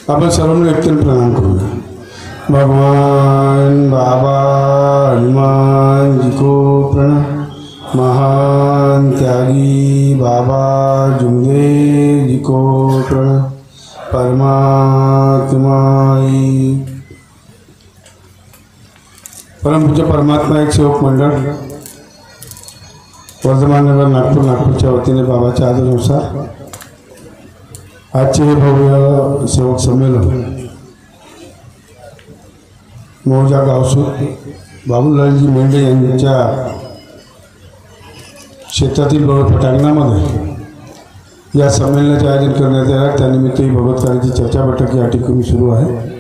आपण सर्व व्यक्तींना प्रणाम करूया। भगवान बाबा हनुमान जी को प्रणाम। महान त्यागी बाबा जुमदेव जी को प्रणाम। परमात्मा परम पूज्य परमात्मा एक सेवक मंडळ वर्धमान नगर नागपूरच्या वतीने बाबाच्या आदेशानुसार आजचे हे भव्य सेवक संमेलन मौजा गावसूत बाबूलालजी मेंढे यांच्या शेतातील भव्य पटांगणामध्ये या संमेलनाचे आयोजन करण्यात आले। त्यानिमित्त ही भगवत कार्याची चर्चा बैठक या ठिकाणी सुरू आहे।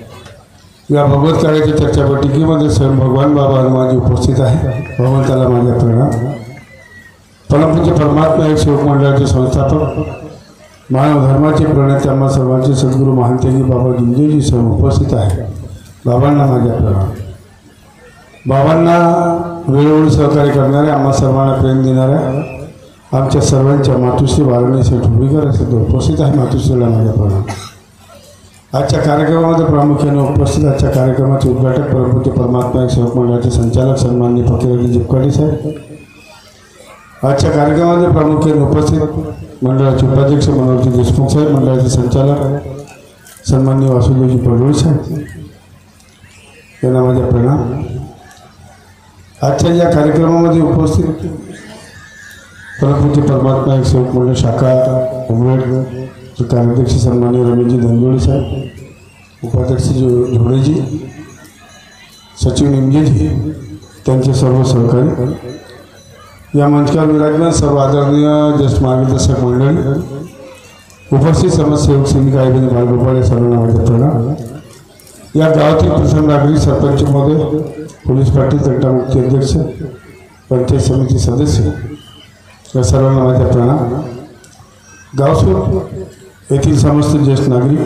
या भगवत कार्याच्या चर्चा बैठकीमध्ये स्वयं भगवान बाबा हनुमानजी उपस्थित आहे। भगवंताला माझ्या प्रणाम। परमपूज्य परमात्मा एक सेवक मंडळाचे संस्थापक मानव धर्माचे प्रणेते आम्हा सर्वांचे सद्गुरू महान त्यागी बाबा जुमदेवजी सर्व उपस्थित आहे। बाबांना माझ्या प्रणाम। बाबांना वेळोवेळी सहकार्य करणाऱ्या आम्हा सर्वांना प्रेम देणाऱ्या आमच्या सर्वांच्या मातुश्री बाळाणी ठोबीकर सुद्धा उपस्थित आहे। मातुश्रीला माझ्या प्रणाम। आजच्या कार्यक्रमामध्ये प्रामुख्याने उपस्थित आजच्या कार्यक्रमाचे उद्घाटक परमपूज्य परमात्मा एक सेवक मंडळाचे संचालक सन्माननीय फकीरजी जिपकाटे साहेब। आजच्या कार्यक्रमामध्ये प्रामुख्याने उपस्थित मंडळाचे उपाध्यक्ष मनोहरजी देशमुख साहेब, मंडळाचे संचालक सन्माननीय वासुदेवजी पडोळे साहेब यांना माझ्या प्रणाम। आजच्या या कार्यक्रमामध्ये उपस्थित परमपूज्य परमात्मा एक सेवक मंडळ शाखा उमरेड कार्याध्यक्ष सन्माननीय रमेशजी धनजोळे साहेब, उपाध्यक्ष झोडेजी, सचिव निमजेजी, त्यांचे सर्व सहकारी, या मंचावर विराजमान सर्व आदरणीय ज्येष्ठ मार्गदर्शक मंडळी, उपस्थित समाजसेवक सेविका आई बहिणी बाळगोपाळ सर्वांना माझे प्रणाम। या गावातील प्रथम नागरिक सरपंच महोदय, पोलीस पाटील, तंटामुक्ती अध्यक्ष, पंचायत समिती सदस्य या सर्वांना माझ्या प्रणाम। गावसूत येथील समस्त ज्येष्ठ नागरिक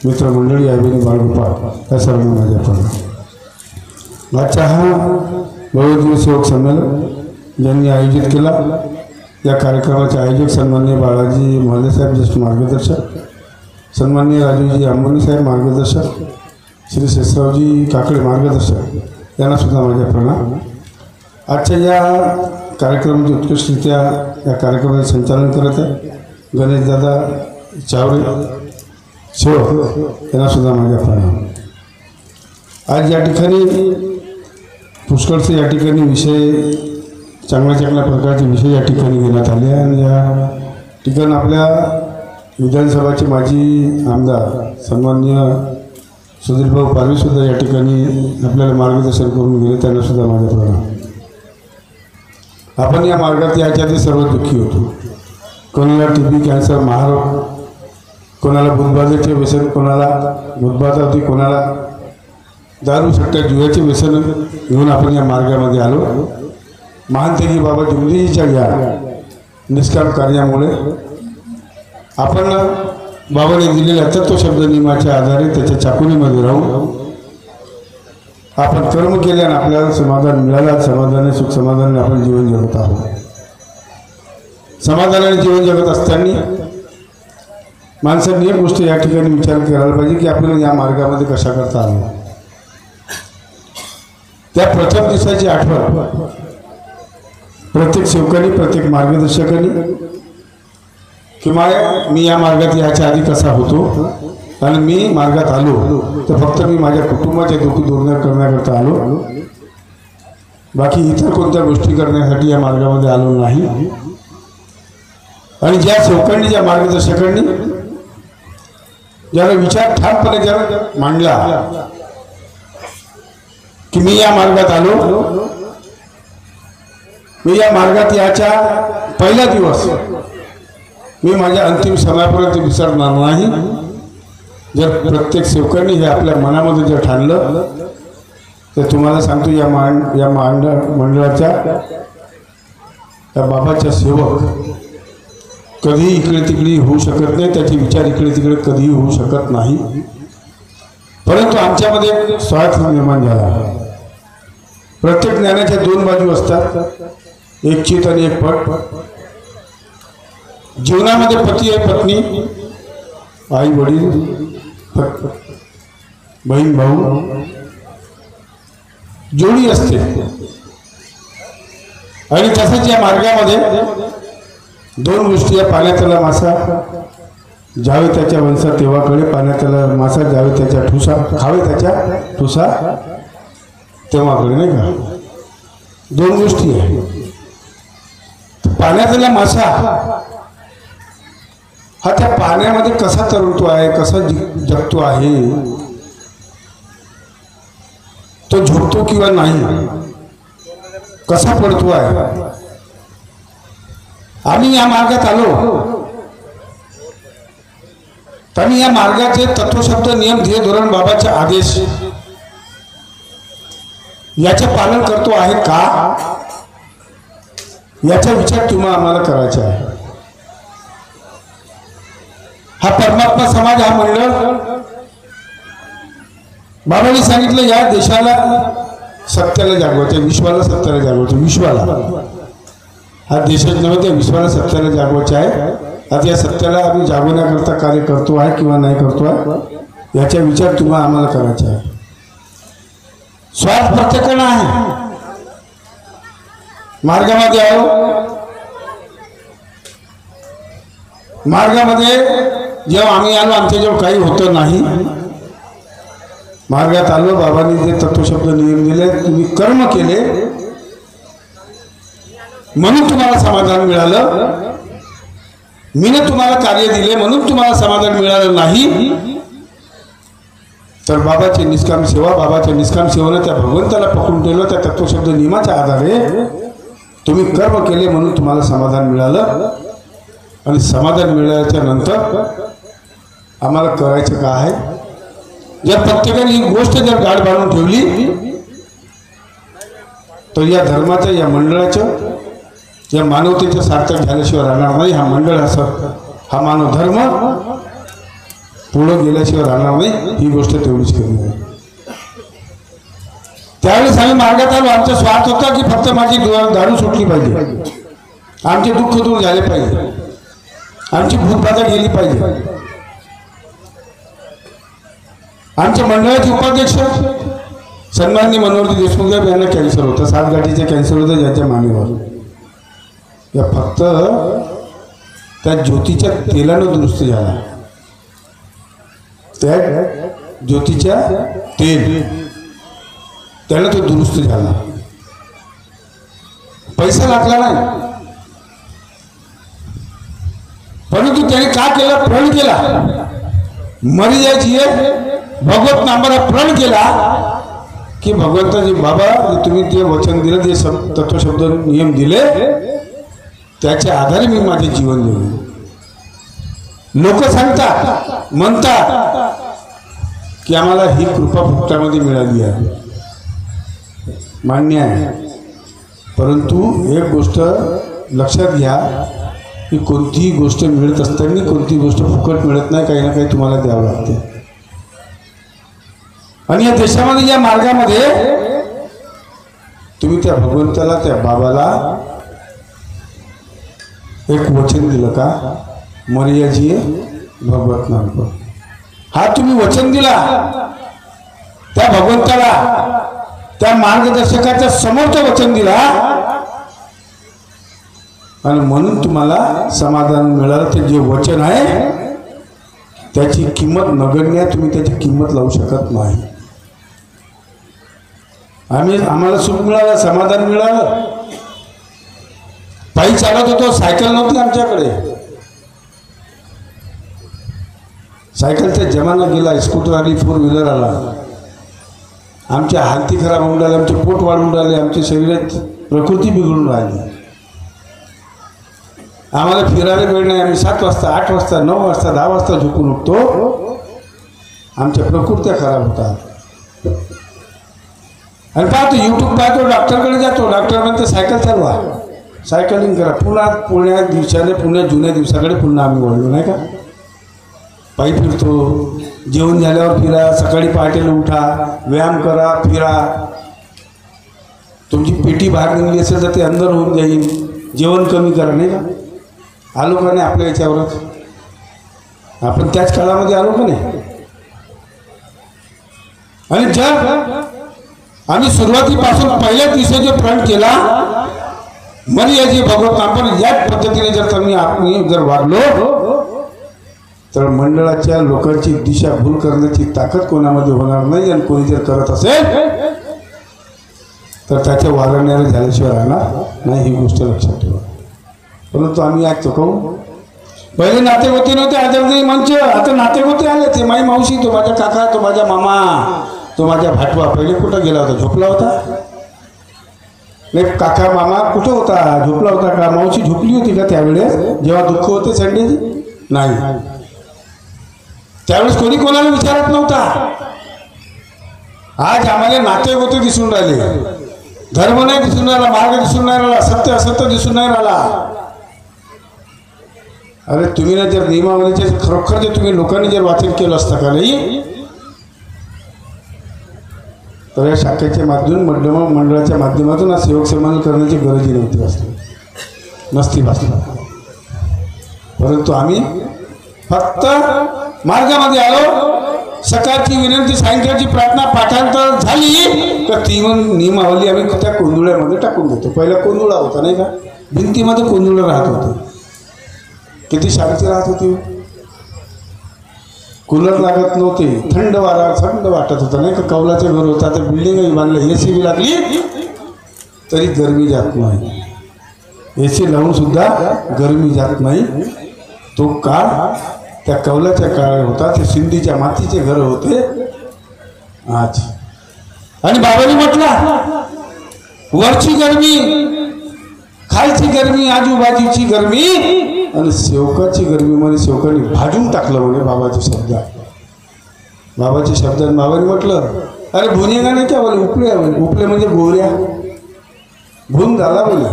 मित्रमंडळी आई बहिणी बाळगोपाळ या सर्वांना माझ्या प्रणाम। आजचा हा भव्य सेवक संमेलन ज्यांनी आयोजित केला या कार्यक्रमाचे आयोजक सन्माननीय बाळाजी महाले साहेब ज्येष्ठ मार्गदर्शक, सन्माननीय राजूजी आंबोनी साहेब मार्गदर्शक, श्री शेषरावजी काकडे मार्गदर्शक यांना सुद्धा माझ्या प्रणाम। आजच्या या कार्यक्रमाचे उत्कृष्टरित्या या कार्यक्रमाचे संचालन करत आहे गणेशदादा चावरे सेवक यांना सुद्धा माझ्या प्रणाम। आज या ठिकाणी पुष्कळचे या ठिकाणी विषय चांगल्या प्रकारचे विषय या ठिकाणी घेण्यात आले आहे आणि या ठिकाणी आपल्या विधानसभाचे माजी आमदार सन्माननीय सुधीरभाऊ पारवीसुद्धा या ठिकाणी आपल्याला मार्गदर्शन करून गेले, त्यांना सुद्धा माझ्या प्रणाम। आपण या मार्गात याच्या आधी सर्व दुःखी होतो। कोणाला TB कॅन्सर महारोग, कोणाला बुधबाधेचे व्यसन, कोणाला बुधबाधा होती, कोणाला दारू सट्टा जुव्याचे व्यसन घेऊन आपण या मार्गामध्ये आलो। महान त्यागी बाबा जुमदेवजीच्या या निष्काम कार्यामुळे आपण बाबाने दिलेल्या तत्वशब्द नियमाच्या आधारे त्याच्या चाकुरीमध्ये राहून आपण कर्म केले आणि आपल्याला समाधान मिळालं। समाधानाने सुख समाधानाने आपण जीवन जगत आहोत। समाधानाने जीवन जगत असताना माणसांनी एक गोष्ट या ठिकाणी विचार करायला पाहिजे की आपल्याला या मार्गामध्ये कशा करता आलो। त्या प्रथम दिवसाची आठवण प्रत्येक सेवकाने, प्रत्येक मार्गदर्शकाने किंवा मी या मार्गात याच्या आधी कसा होतो आणि मी मार्गात आलो तर फक्त मी माझ्या कुटुंबाचे दुःख दूर करण्याकरता आलो, बाकी इतर कोणत्या गोष्टी करण्यासाठी या मार्गामध्ये आलो नाही। आणि ज्या सेवकांनी, ज्या मार्गदर्शकांनी ज्याला विचार ठामपणे ज्याला मांडला की मी या मार्गात आलो, मी या मार्गात याच्या पहिला दिवस मी माझ्या अंतिम समयापर्यंत विसरणार नाही। जर प्रत्येक सेवकांनी हे आपल्या मनामध्ये जर ठाणलं तर तुम्हाला सांगतो या मंडळाच्या त्या बाबाच्या सेवक कधी इकडे तिकडे होऊ शकत नाही, त्याचे विचार इकडे तिकडे कधीही होऊ शकत नाही। परंतु आमच्यामध्ये स्वार्थ निर्माण झाला। प्रत्येक ज्ञानाच्या दोन बाजू असतात, एक चित आणि एक पट। जीवनामध्ये पती आहे, पत्नी, आई वडील, बहीण भाऊ जोडी असते। आणि तसंच या मार्गामध्ये दोन गोष्टी आहे। पाण्यातला मासा ज्यावेळी त्याच्या वंशा तेव्हाकडे, पाण्यातला मासा ज्यावेळी त्याच्या ठुसा खावे त्याच्या ठुसा तेव्हाकडे, नाही का? दोन गोष्टी आहे। पाण्यातला मासा हा त्या पाण्यामध्ये कसा तरंगतो आहे, कसा जगतो आहे, तो झोपतो किंवा नाही, कसा पडतो आहे। आम्ही या मार्गात आलो तर आम्ही या मार्गाचे तत्वशब्द, नियम, ध्येय, धोरण, बाबाचे आदेश याचे पालन करतो आहे का, याचा विचार तुम्हाला आम्हाला करायचा आहे। हा परमात्मा समाज, हा मंडळ, बाबांनी सांगितलं या देशाला सत्याला जागवायचं, विश्वाला सत्याला जागवायचं, विश्वाला, हा देशच नव्हे त्या विश्वाला सत्याला जागवायचं आहे। आता या सत्याला आम्ही जागवण्याकरता कार्य करतो आहे किंवा नाही करतो आहे याचा विचार तुम्हाला आम्हाला करायचा आहे। स्वार्थ प्रत्येकाला आहे। मार्गामध्ये आलो, मार्गामध्ये जेव्हा आम्ही आलो आमच्याजवळ काही होतं नाही, मार्गात आलो, बाबांनी जे तत्वशब्द नियम दिले, तुम्ही कर्म केले म्हणून तुम्हाला समाधान मिळालं, मीने तुम्हाला कार्य दिले म्हणून तुम्हाला समाधान मिळालं नाही, तर बाबाची निष्काम सेवा, बाबाच्या निष्काम सेवेने त्या भगवंताला पकडून ठेवलं, त्या तत्वशब्द नियमाच्या आधारे तुम्ही कर्म केले म्हणून तुम्हाला समाधान मिळालं। आणि समाधान मिळाल्याच्या नंतर आम्हाला करायचं काय आहे, जर प्रत्येकाने ही गोष्ट जर गाठ बांधून ठेवली तर या धर्माचं, या मंडळाचं, या मानवतेचं सार्थक झाल्याशिवाय राहणार नाही। हा मंडळ, हा मानव धर्म पुढे गेल्याशिवाय राहणार नाही, ही गोष्ट तेवढीच केली आहे। त्यावेळेस आम्ही मार्गात आलो, आमचा स्वार्थ होता की फक्त माझी दारू सुटली पाहिजे, आमचे दुःख दूर झाले पाहिजे, आमची भूतबाधा गेली पाहिजे। आमच्या मंडळाचे उपाध्यक्ष सन्माननीय मनोहर देशमुख यांना कॅन्सर होता, 7 गाठीचे कॅन्सर होतं ज्याच्या मानेवर, या फक्त त्या ज्योतीच्या तेलानं दुरुस्त झाला, त्या ज्योतीच्या तेल त्यानं तो दुरुस्त झाला, पैसा लागला नाही। परंतु त्याने का केलं, प्रण केला, मरी जायची भगवत नामाला प्रण केला की भगवंताजी बाबा तुम्ही ते वचन दिलं, ते तत्वशब्द नियम दिले, त्याच्या आधारे मी माझे जीवन देऊ। लोक सांगतात, म्हणतात की आम्हाला ही कृपा फुकटामध्ये मिळाली आहे, मान्य आहे, परंतु एक गोष्ट लक्षात घ्या की कोणतीही गोष्ट मिळत असताना कोणती गोष्ट फुकट मिळत नाही, काही ना काही तुम्हाला द्यावं लागते। आणि या देशामध्ये, या मार्गामध्ये तुम्ही त्या भगवंताला, त्या बाबाला एक वचन दिलं का, मर्याजी भगवत नाम, हा तुम्ही वचन दिला त्या भगवंताला, त्या मार्गदर्शकाच्या समोर तो वचन दिला आणि म्हणून तुम्हाला समाधान मिळालं। ते जे वचन आहे त्याची किंमत नगण्य आहे, तुम्ही त्याची किंमत लावू शकत नाही। आम्हाला सुख मिळालं, समाधान मिळालं, पायी चालत होतो, सायकल नव्हती आमच्याकडे, सायकलचा जमाना गेला, स्कूटर आली, 4 व्हीलर आला, आमच्या हालती खराब होऊन राहिले, आमचे पोट वाढून राहिले, आमच्या शरीरात प्रकृती बिघडून राहिली, आम्हाला फिरायला वेळ नाही, आम्ही 7 वाजता, 8 वाजता, 9 वाजता, 10 वाजता झोपून उठतो, आमच्या प्रकृत्या खराब होतात। आणि पाहतो यूट्यूब पाहतो, डॉक्टरकडे जातो, डॉक्टर म्हणते सायकल चालवा, सायकलिंग करा, पुन्हा पुण्या जुन्या दिवसाकडे पुन्हा आम्ही वळलो, नाही का? पायी फिरतो, जेवण झाल्यावर फिरा, सकाळी पहाटेला उठा, व्यायाम करा, फिरा, तुमची पेटी बाहेर निघली असेल तर ते अंदर होऊन जाईल, जेवण कमी करा, नाही का? आलो का नाही आपल्या याच्यावरच, आपण त्याच काळामध्ये आलो का नाही? आणि जर आम्ही सुरुवातीपासून पहिल्या दिवशी जो प्रण केला मन याची भगवत आपण याच पद्धतीने जर आम्ही जर वागलो तर मंडळाच्या लोकांची दिशाभूल करण्याची ताकद कोणामध्ये होणार नाही। आणि कोणी जर करत असेल तर त्याच्या वारण्याला झाल्याशिवाय राहणार नाही, ही गोष्ट लक्षात ठेवा। परंतु आम्ही आज चुकवू। पहिले नातेगोते नव्हते आदरणीय मंच, आता नातेगोते आले। ते माझी मावशी, तो माझा काका, तो माझा मामा, तो माझा भाटवा पहिले कुठं गेला होता? झोपला होता? नाही, काका मामा कुठं होता? झोपला होता का? मावशी झोपली होती का त्यावेळेस जेव्हा दुःख होते संडेची? नाही, त्यावेळेस कोणी कोणाला विचारत नव्हता। आज आम्हाला नातेगोते दिसून राहिले, धर्म नाही दिसून राहिला, मार्ग दिसून नाही राहिला, सत्य असत्य दिसून नाही राहिला। अरे तुम्ही ना जर नियमावलीचे खरोखर जे तुम्ही लोकांनी जर वाचन केलं असतं का नाही तर या शाखेच्या माध्यमातून मंडळाच्या माध्यमातून हा सेवक सन्मान करण्याची गरजही नसती भासला। परंतु आम्ही फक्त मार्गामध्ये आलो। सकाळची विनंती, सायंकाळची प्रार्थना, पाठांतर झाली तर ती मग नियमावली आम्ही त्या कोंदुळ्यामध्ये टाकून देतो। पहिला कोंदुळा होता नाही का, भिंतीमध्ये कोंदुळं राहत होते, किती शांती राहत होती। कूलर लागत नव्हते, थंड वारा थंड वाटत होता नाही का। कौलाचे घर होता, तर बिल्डिंगही बांधलं, एसी बी लागली तरी गरमी जात नाही, एसी लावून सुद्धा गरमी जात नाही। तो काळ त्या कौलाच्या काळ होता, ते सिंधीच्या मातीचे घर होते आज। आणि बाबांनी म्हटलं वरची गरमी, खालची गरमी, आजूबाजूची गरमी आणि सेवकाची गरमी मध्ये सेवकांनी भाजून टाकलं म्हणे बाबाचे शब्द। बाबाचे शब्द बाबांनी म्हटलं अरे भुनेगा नाही क्या बोले, उपले उपले म्हणजे गोऱ्या, भून झाला बोले।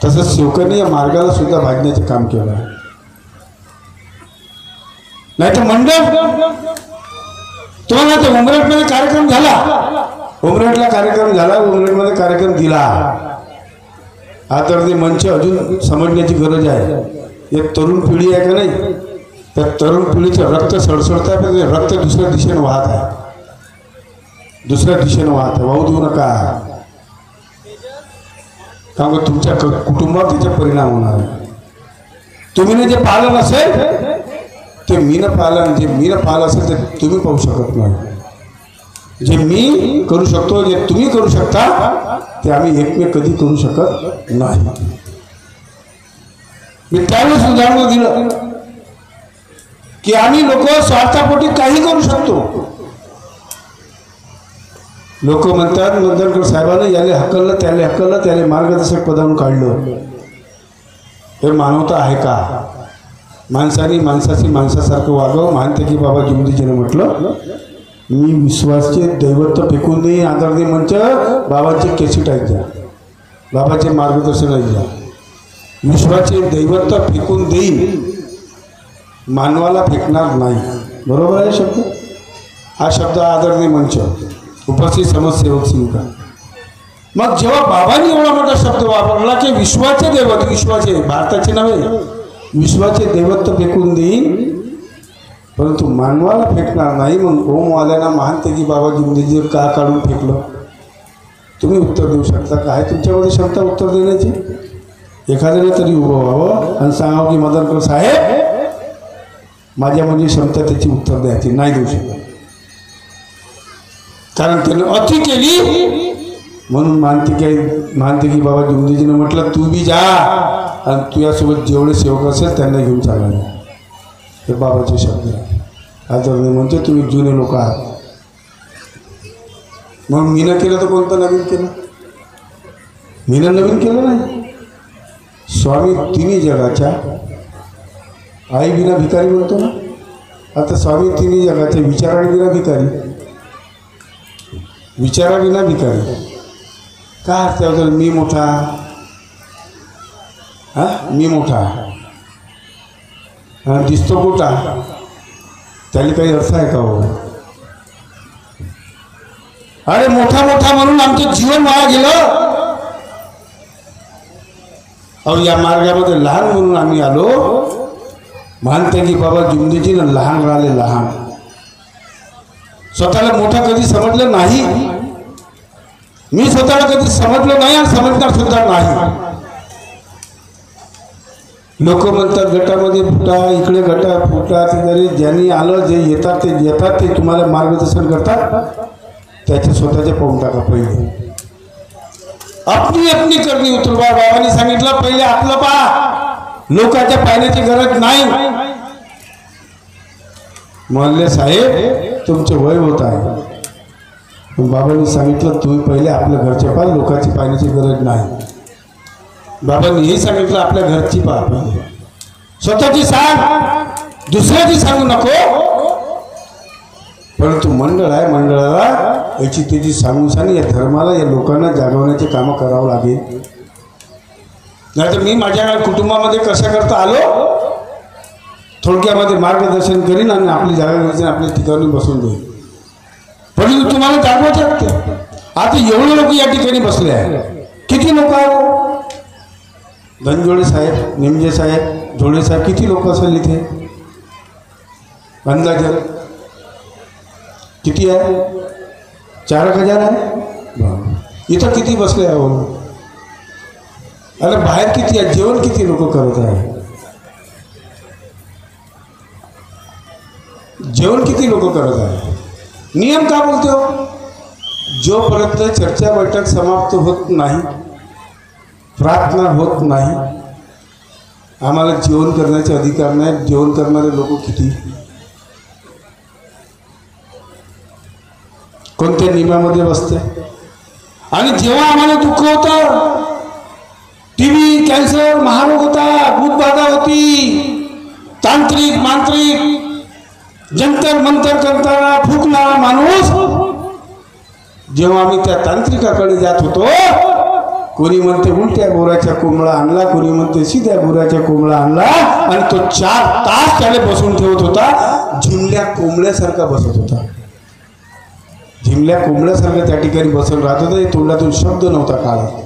तसंच सेवकांनी या मार्गाला सुद्धा भाजण्याचे काम केलं। नाही तर मंडळ तुम्हाला ते उमरेटमध्ये कार्यक्रम झाला, उमरेटला कार्यक्रम झाला, उमरेटमध्ये कार्यक्रम दिला। आदरणीय मंच अजून समजण्याची गरज आहे। एक तरुण पिढी आहे का नाही, त्या तरुण पिढीचं रक्त सळसळत आहे, पण रक्त दुसऱ्या दिशेने वाहत आहे, दुसऱ्या दिशेने वाहत आहे। वाहू देऊ नका, कारण तुमच्या कुटुंबावर त्याचा परिणाम होणार आहे। तुम्ही जे पालन असेल ते मीनं पालन, जे मीनं पाहिलं असेल ते तुम्ही पाहू शकत नाही। जे मी करू शकतो, जे तुम्ही करू शकता ते आम्ही एकमेक कधी करू शकत नाही। मी त्यावेळेस उदाहरण दिलं की आम्ही लोक स्वार्थापोटी काही करू शकतो। लोक म्हणतात मंदनकर साहेबांनी याले हकललं, त्याले हकललं, त्याले मार्गदर्शक पदावरून काढलं। हे मानवता आहे का? माणसाने माणसाची माणसासारखं वागावं। मानते की बाबा जिंदगीने म्हटलं मी विश्वासचे दैवत्व फेकून देईन। आदरणीय मंच बाबाचे केसीट ऐका, बाबाचे मार्गदर्शन ऐका, विश्वाचे दैवत्व फेकून देईन, मानवाला फेकणार नाही। बरोबर आहे शब्द? हा शब्द आदरणीय मंच उपस्थित समाजसेवक सेविका। मग जेव्हा बाबांनी एवढा मोठा शब्द वापरला की विश्वाचे दैवत, विश्वाचे भारताचे नव्हे, विश्वाचे दैवत्व फेकून देईन परंतु मानवाला फेकणार नाही। मग ओमवाल्यांना मानते की बाबा जिंदगी का काढून फेकलं? तुम्ही उत्तर देऊ शकता का? आहे तुमच्यामध्ये क्षमता उत्तर देण्याची? एखाद्याने तरी उभं व्हावं आणि सांगावं की मदनकर साहेब माझ्या म्हणजे क्षमता त्याची उत्तर द्यायची नाही देऊ शकत, कारण त्यानं अति केली म्हणून मानते की बाबा जिंदगीने म्हटलं तू बी जा आणि तुझ्यासोबत जेवढे सेवक असेल त्यांना घेऊन चालायला। हे बाबाचे शब्द आदरणीय म्हणते तुम्ही जुने लोक आहात। मग मीनं केलं तर कोणतं नवीन केलं? मीनं नवीन केलं नाही। स्वामी तिन्ही जगाच्या, आई बिना भिकारी म्हणतो ना, आता स्वामी तिन्ही जगाच्या विचाराविना भिकारी, विचाराविना भिकारी। का त्याबद्दल मी मोठा, हा मी मोठा दिसतो कुठा, त्याला काही अर्थ आहे का हो? अरे मोठा मोठा म्हणून आमचं जीवन वाया गेलं। अहो या मार्गामध्ये लहान म्हणून आम्ही आलो। मानते की बाबा जिंदगीनं लहान राहिले, लहान स्वतःला मोठा कधी समजलं नाही, मी स्वतःला कधी समजलो नाही आणि समजणार सुद्धा नाही. लोक म्हणतात गटामध्ये फुटा, इकडे गटा फुटा, ते जरी ज्यांनी आलं जे येतात ते तुम्हाला मार्गदर्शन करतात, त्याचे स्वतःचे पाहून टाका. पहिले आपली आपली करणी उतरवा. बाबांनी सांगितलं पहिले आपलं पहा, लोकांच्या पाहण्याची गरज नाही. म्हणले साहेब तुमचे वय होत आहे, पण बाबांनी सांगितलं तुम्ही पहिले आपल्या घरचे पहा, लोकांची पाहण्याची गरज नाही. बाबांनी हे सांगितलं आपल्या घरची पहा पहिले, स्वतःची सांग, दुसऱ्याची सांगू नको. परंतु मंडळ आहे, मंडळाला याची त्याची सांगून सांग, या धर्माला या लोकांना जागवण्याचे कामं करावं लागेल. नाही तर मी माझ्या कुटुंबामध्ये कशा करता आलो, थोडक्यामध्ये मार्गदर्शन करीन आणि आपली जागा आपल्या ठिकाणी बसून देईन. परंतु तुम्हाला जागवायचे लागते. आता एवढे लोक या ठिकाणी बसले आहे, किती लोक आहेत? धनजोडे साहेब, निमजे साहेब, जोडे साहेब, किती लोक असेल इथे अंदाजे? किती आहे? 4,000 आहे. इथं किती बसले आहे? अरे बाहेर किती आहे? जेवण किती लोक करत आहे? जेवण किती लोक करत आहे? नियम का बोलते हो? जोपर्यंत चर्चा बैठक समाप्त होत नाही, प्रार्थना होत नाही, आम्हाला जेवण करण्याचे अधिकार नाही. जेवण करणारे लोक किती? कोणत्या नियमामध्ये बसते? आणि जेव्हा आम्हाला दुःख होतं, टीबी, कॅन्सर, महारोग होता, भूतबाधा होती, तांत्रिक मांत्रिक जंतर मंतर करताना फुकणारा माणूस, जेव्हा आम्ही त्या तांत्रिकाकडे जात होतो, कोणी म्हणते उलट्या बोराच्या कोंबडा आणला, कोणी म्हणते सीध्या बोराच्या कोंबडा आणला, आणि तो 4 तास त्याला बसून ठेवत होता. झिमल्या कोंबड्यासारखा बसत होता, झिमल्या कोंबड्यासारखं त्या ठिकाणी बसून राहत होता. तोंडातून शब्द नव्हता काढत.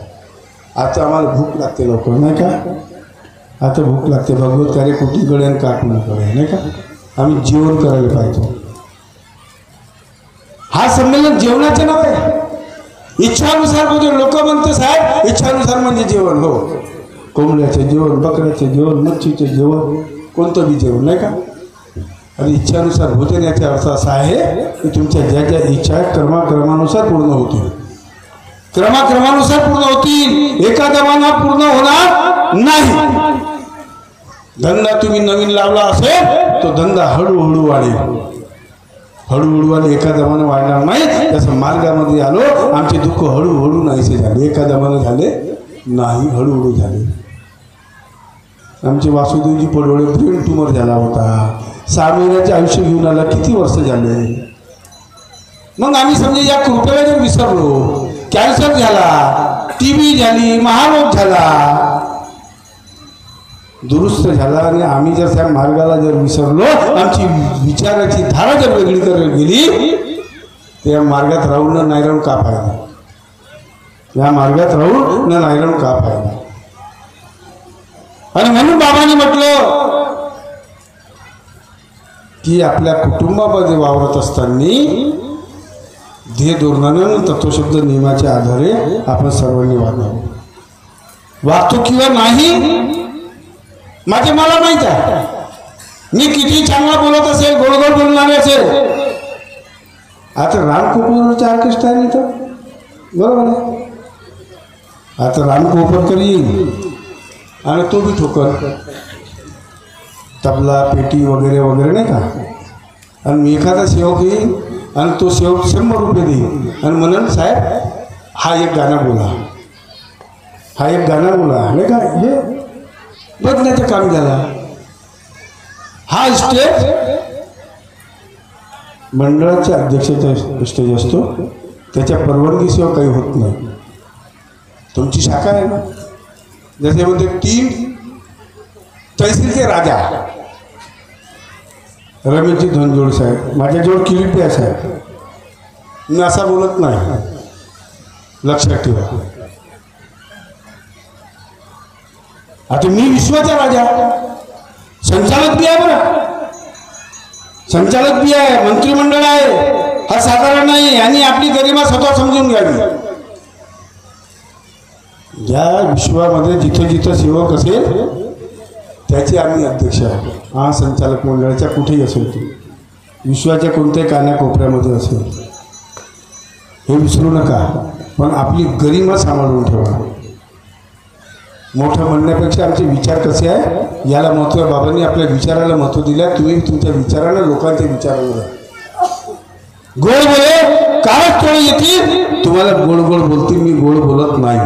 आता आम्हाला भूक लागते लवकर, नाही का? आता भूक लागते, भगवत कार्य कुठीकडे आणि कार्टूनकडे, नाही का? आम्ही जेवण करायला पाहिजे. हा संमेलन जेवणाचे नाव आहे. इच्छानुसार म्हणजे लोक म्हणते साहेब इच्छानुसार म्हणजे जेवण. हो, कोंबड्याचे जेवण, बकऱ्याचे जेवण, मच्छीचे जेवण, कोणतं बी जेवण, नाही का? आणि इच्छानुसार भोजन याचा अर्थ असा आहे की तुमच्या ज्या ज्या इच्छा आहेत क्रमाक्रमानुसार पूर्ण होतील, क्रमाक्रमानुसार पूर्ण होतील, एका दमानं पूर्ण होणार नाही. धंदा तुम्ही नवीन लावला असेल तो धंदा हळूहळू वाढेल, हळूहळू वाढेल, एका दमानं वाढणार नाही. तसं मार्गामध्ये आलो, आमचे दुःख हळूहळू नाहीसे झाले, एका दमानं झाले नाही, हळूहळू झाले. आमचे वासुदेवजी पडोळे ब्रेन ट्यूमर झाला होता, 6 महिन्याचे आयुष्य घेऊन आला, किती वर्ष झाले. मग आम्ही समजा या कृपेला जर विसरलो, कॅन्सर झाला, टीबी झाली, महारोग झाला, दुरुस्त झाला, आणि आम्ही जर त्या मार्गाला जर विसरलो, आमची विचाराची धारा जर वेगळी करायला गेली, त्या मार्गात राहून नाही राहून का फायदा? या मार्गात राहून नाही राहून का फायदा? आणि म्हणून बाबांनी म्हटलं की आपल्या कुटुंबामध्ये वावरत असताना ध्येय धोरणानं तत्वशब्द नियमाच्या आधारे आपण सर्वांनी वागावं. वागतो किंवा नाही माझे मला माहित आहे. मी किती चांगला बोलत असेल, गोड गोड बोलणारे असेल. आता राम कोपरचा ऑर्केस्ट्रा आहे तर बरोबर आहे. आता राम कोपरकर येईल आणि तो बी ठोकर, तबला पेटी वगैरे वगैरे, नाही का? आणि मी एखादा सेवक येईल आणि तो सेवक 100 रुपये देईल आणि म्हणून साहेब हा एक गाणं बोला, हा एक गाणं बोला, नाही का? हे बदण्याचं काम झालं. हा स्टेज मंडळाच्या अध्यक्षाचा स्टेज असतो, त्याच्या परवानगीशिवाय काही होत नाही. तुमची शाखा आहे ना, जसे म्हणते 3 तहसीलचे राजा रमेशजी धनजोड साहेब, माझ्याजवळ किलिपी आहे साहेब, मी असा बोलत नाही, लक्षात ठेवा. आता मी विश्वाचा राजा, संचालक बी आहे बरं, संचालक बी आहे, मंत्रिमंडळ आहे, हा साधारण नाही. आणि आपली गरिमा स्वतः समजून घ्यावी. ज्या विश्वामध्ये जिथं जिथं सेवक असेल त्याचे आम्ही अध्यक्ष आहोत. हा संचालक मंडळाच्या कुठेही असेल तो, विश्वाच्या कोणत्याही कानाकोपऱ्यामध्ये असेल, हे विसरू नका. पण आपली गरिमा सांभाळून ठेवा. मोठं म्हणण्यापेक्षा आमचे विचार कसे आहे याला महत्त्व आहे. बाबांनी आपल्या विचाराला महत्त्व दिलं. तुम्ही तुमच्या विचाराला लोकांच्या विचाराला द्या. गोड बोले काळच थोडी येतील. तुम्हाला गोड गोड बोलतील. मी गोड बोलत नाही.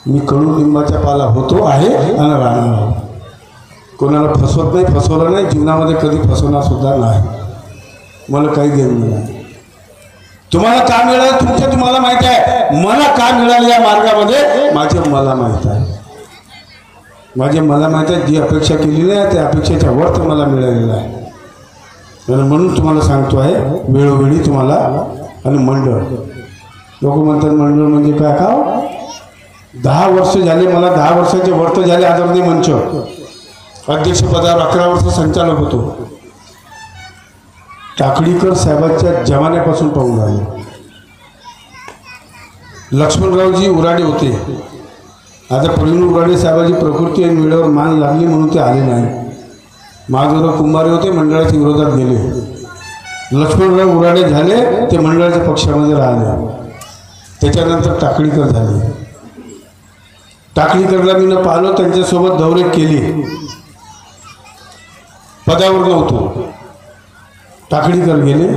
मी कडू लिंबाचा पाला होतो आहे आणि राहणार. कोणाला फसवत नाही, फसवलं नाही. जीवनामध्ये कधी फसवणार सुद्धा नाही. मला काही घेणं नाही. तुम्हाला का मिळालं तुमचं तुम्हाला माहिती आहे. मला का मिळालं या मार्गामध्ये माझे मला माहीत आहे. मला माहीत आहे. जी अपेक्षा केलेली आहे त्या अपेक्षेच्या वर तर मला मिळालेलं आहे. आणि म्हणून तुम्हाला सांगतो आहे वेळोवेळी तुम्हाला. आणि मंडळ, लोक म्हणतात मंडळ म्हणजे काय? का 10 वर्ष झाले मला. 10 वर्षाचे वर्त झाले आदरणीय मंच अध्यक्षपदावर. 11 वर्ष संचालक होतो. टाकडीकर साहेबांच्या जमान्यापासून पाहून राहिले. लक्ष्मणरावजी उराडे होते. आता प्रवीण उराडे साहेबांची प्रकृती आणि वेळेवर मान लागली म्हणून ते आले नाही. महादेवराव कुंभारे होते, मंडळाच्या विरोधात गेले. लक्ष्मणराव उराडे झाले, ते मंडळाच्या पक्षामध्ये राहिले. त्याच्यानंतर टाकडीकर झाले. टाकडीकरला मी न पाहिलं, त्यांच्यासोबत दौरे केले. पदावर नव्हतो. टाकडीकर गेले,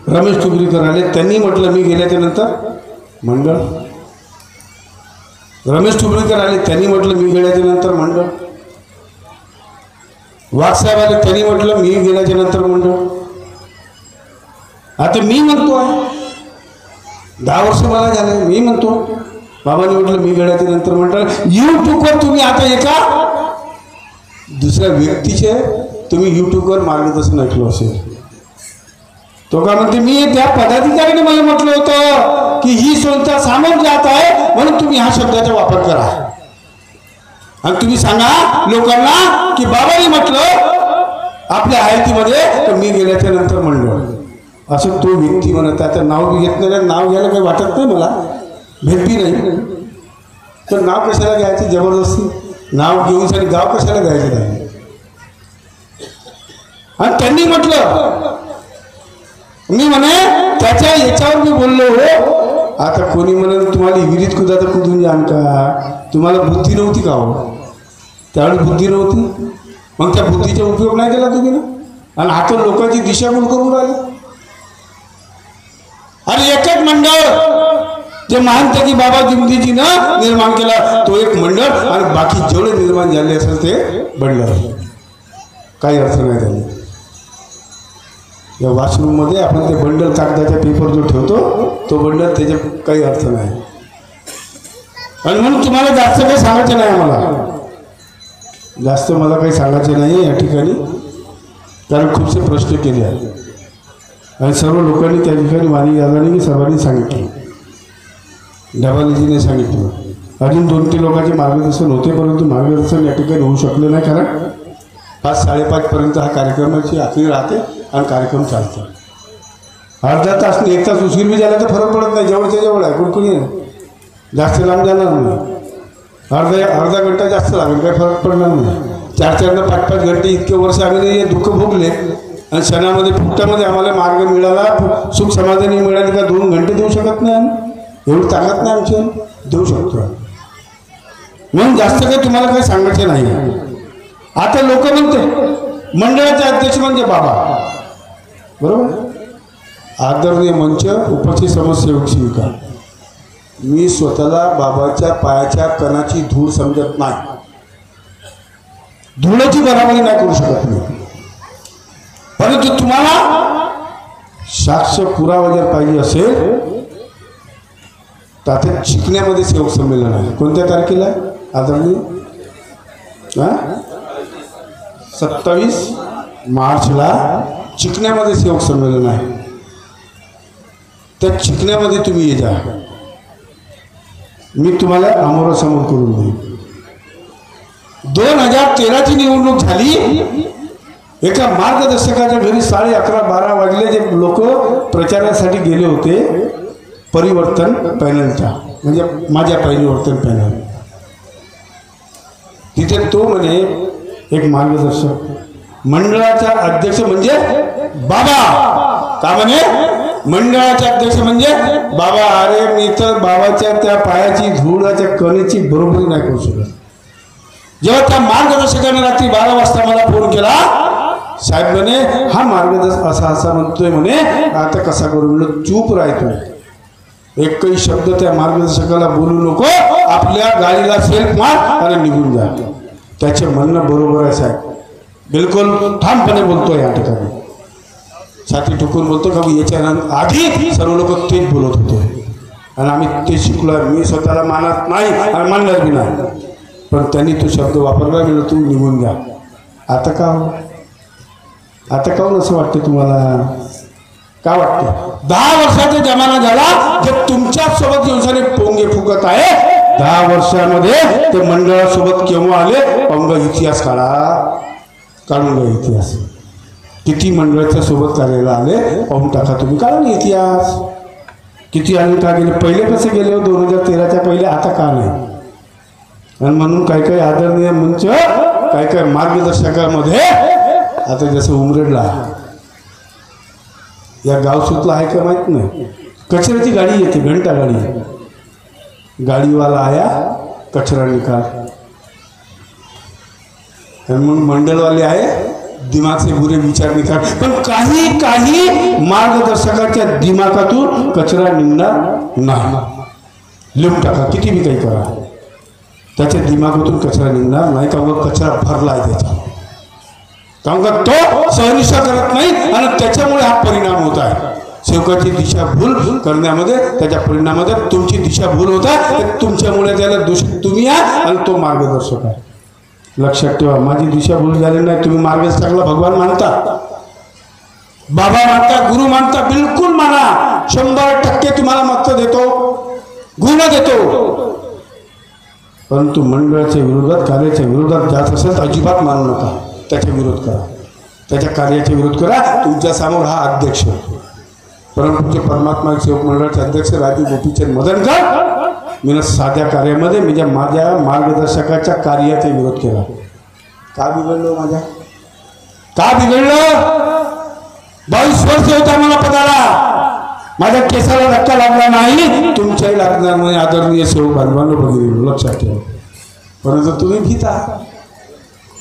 रमेश टुबरीकर आले. त्यांनी म्हटलं मी गेल्याच्या नंतर मंडळ. रमेश टुबरीकर आले, त्यांनी म्हटलं मी गेल्याच्या नंतर मंडळ. वाघसाहेब आले, त्यांनी म्हटलं मी गेल्याच्या नंतर मंडळ. आता मी म्हणतो आहे 10 वर्ष मला झाले. मी म्हणतो बाबांनी म्हटलं मी गेल्याच्या नंतर मंडळ. यूट्यूबवर तुम्ही आता एका दुसऱ्या व्यक्तीचे तुम्ही यूट्यूबवर मार्गदर्शन ऐकलं असेल. तो का म्हणते मी त्या पदाधिकाऱ्याने मला म्हटलं होतं की ही संस्था सामोर जात आहे म्हणून तुम्ही हा शब्दाचा वापर करा. आणि तुम्ही सांगा लोकांना की बाबांनी म्हटलं आपल्या आयतीमध्ये तर मी गेल्याच्या नंतर मंडळ. असं तो व्यक्ती म्हणत. आता नाव बी घेत नाही. नाव घ्यायला काही वाटत नाही मला, भेटबी नाही. तर नाव कशाला घ्यायचं जबरदस्ती? नाव घेऊन गाव कशाला घ्यायचं नाही. आणि त्यांनी म्हटलं मी म्हणे त्याच्या याच्यावर मी बोललो हो. आता कोणी म्हणे तुम्हाला विहिरीत कुदाता कुदून जाण का? तुम्हाला बुद्धी नव्हती का हो? त्यावेळी बुद्धी नव्हती. मग त्या बुद्धीचा उपयोग नाही केला तुम्ही ना. आणि आता लोकांची दिशाभूल करून राहिले. आणि एकच मंडळ जे महानते की बाबा दिमदीजीनं निर्माण केला तो एक मंडळ. आणि बाकी जेवढे निर्माण झाले असेल ते बंडल. काही अर्थ नाही झाले. या वॉशरूममध्ये आपण ते बंडल कागदाचा पेपर जो ठेवतो तो बंडल, त्याचे काही अर्थ नाही. आणि म्हणून तुम्हाला जास्त काही सांगायचं नाही. जास्त मला काही सांगायचं नाही या ठिकाणी. कारण खूपसे प्रश्न केले आहेत आणि सर्व लोकांनी त्या ठिकाणी वाणी दादांनी सर्वांनी सांगितलं. डबालीजीने सांगितलं. अजून 2-3 लोकांचे मार्गदर्शन होते, परंतु मार्गदर्शन या ठिकाणी होऊ शकले नाही. कारण 5-5:30पर्यंत हा कार्यक्रमाची आखरी राहते आणि कार्यक्रम चालतो. अर्धा तास 1 तास उशीर बी झाला तर फरक पडत नाही. जवळच्या जवळ आहे. कोणी जास्त लांब जाणार नाही. अर्धा घंटा जास्त लागेल, काही फरक पडणार नाही. 4-4 न 5-5 घंटे इतके वर्ष आम्ही हे दुःख भोगले. आणि सणामध्ये फुकटामध्ये आम्हाला मार्ग मिळाला, सुख समाधानी मिळाली का 2 घंटे देऊ शकत नाही आम्ही. एवढी ताकद नाही आमची. देऊ शकतो म्हणून जास्त काही तुम्हाला काही सांगायचं नाही. आता लोक म्हणते मंडळाचे अध्यक्ष म्हणजे बाबा, बरोबर. आदरणीय मंच उपस्थित समजसेवक सेविका, मी स्वतःला बाबाच्या पायाच्या कणाची धूळ समजत नाही. धुळाची बराबरी नाही करू शकत मी. परंतु तुम्हाला साक्ष पुरावा जर पाहिजे असेल तर आता चिकण्यामध्ये सेवक संमेलन आहे. कोणत्या तारखेला आदरणीय? 27 मार्चला चिकण्यामध्ये सेवक संमेलन आहे. त्या चिकण्यामध्ये तुम्ही ये जा. मी तुम्हाला एका मार्गदर्शकाच्या घरी 11:30-12 वाजले. जे लोक प्रचारासाठी गेले होते परिवर्तन पॅनलच्या, म्हणजे माझ्या परिवर्तन पॅनल, तिथे तो म्हणे एक मार्गदर्शक मंडळाचा अध्यक्ष म्हणजे बाबा, का म्हणे मंडळाचे अध्यक्ष म्हणजे बाबा. अरे मी तर बाबाच्या त्या पायाची धुळाच्या कणेची बरोबरी नाही करू शकत. जेव्हा त्या मार्गदर्शकाने रात्री 12 वाजता मला फोन केला, साहेब म्हणे हा मार्गदर्शक असा म्हणतोय म्हणे, आता कसा करू म्हणलं. चूप राहतो, एकही शब्द त्या मार्गदर्शकाला बोलू नको, आपल्या गाडीला सेल्फ मार आणि निघून जा. त्याचे म्हणणं बरोबर आहे साहेब, बिलकुल ठामपणे बोलतोय. या ठिकाणी छाती ठोकून बोलतो का याच्या आधी सर्व लोक तेच बोलत होते आणि आम्ही ते शिकलो. मी स्वतःला मानत नाही आणि मानणार बी नाही, पण त्यांनी तो शब्द वापरला, गेला तू निघून जा. आता का आता काहून असं वाटतं तुम्हाला? का वाटतं? 10 वर्षाचा जमाना झाला जे तुमच्या सोबत दिवसाने पोंगे फुगत आहे. 10 वर्षामध्ये ते मंडळासोबत केव्हा आले पाहून इतिहास काढून घ्या. इतिहास किती मंडळाच्या सोबत कार्याला आले पाहून टाका तुम्ही. काढून इतिहास किती आले, का गेले, पहिले कसे गेले 2013च्या पहिले, आता का नाही. आणि म्हणून काही आदरणीय मंच काही मार्गदर्शकामध्ये आता जसं उमरेडला या गावसूतला आहे का माहीत नाही, कचऱ्याची गाडी येते, घंटा गाडीवाला आया कचरा निकाल, आणि मग मंडळवाले आहे दिमाग से बुरे विचार निकाल. पण काही मार्गदर्शकाच्या दिमागातून कचरा निघणार नाही. लिहून टाका, किती बी काही करा, त्याच्या दिमागातून कचरा निघणार नाही. का मग कचरा भरला आहे त्याचा, कारण का तो सहनिशा करत नाही आणि त्याच्यामुळे हा परिणाम होत आहे. सेवकाची दिशाभूल करण्यामध्ये, त्याच्या परिणामामध्ये तुमची दिशाभूल होत आहे. तुमच्यामुळे त्याला दूषित तुम्ही आहे आणि तो मार्गदर्शक आहे. लक्षात ठेवा, माझी दिशाभूल झाली नाही. तुम्ही मार्गदर्शकाला भगवान मानता, बाबा मानता, गुरु मानता, बिलकुल माना. 100% तुम्हाला मत देतो, गुण देतो. परंतु मंडळाच्या विरोधात, कार्याच्या विरोधात जात असेल तर अजिबात मानू नका. त्याचा विरोध करा, त्याच्या कार्याचा विरोध करा. तुमच्यासमोर हा अध्यक्ष परमपूज्य परमात्मा सेवक मंडळाचे अध्यक्ष राजू गोपीचंद मदनकर, मी साध्या कार्यामध्ये म्हणजे माझ्या मार्गदर्शकाच्या कार्याचा विरोध केला. का बिघडलो माझ्या? का बिघडलं? 22 वर्ष होता मला पदाला, माझ्या केसाला धक्का लागला नाही, तुमच्याही लागणार नाही. आदरणीय सेवक बांधवांना बघितलं, लक्षात ठेवा. परंतु तुम्ही भीता.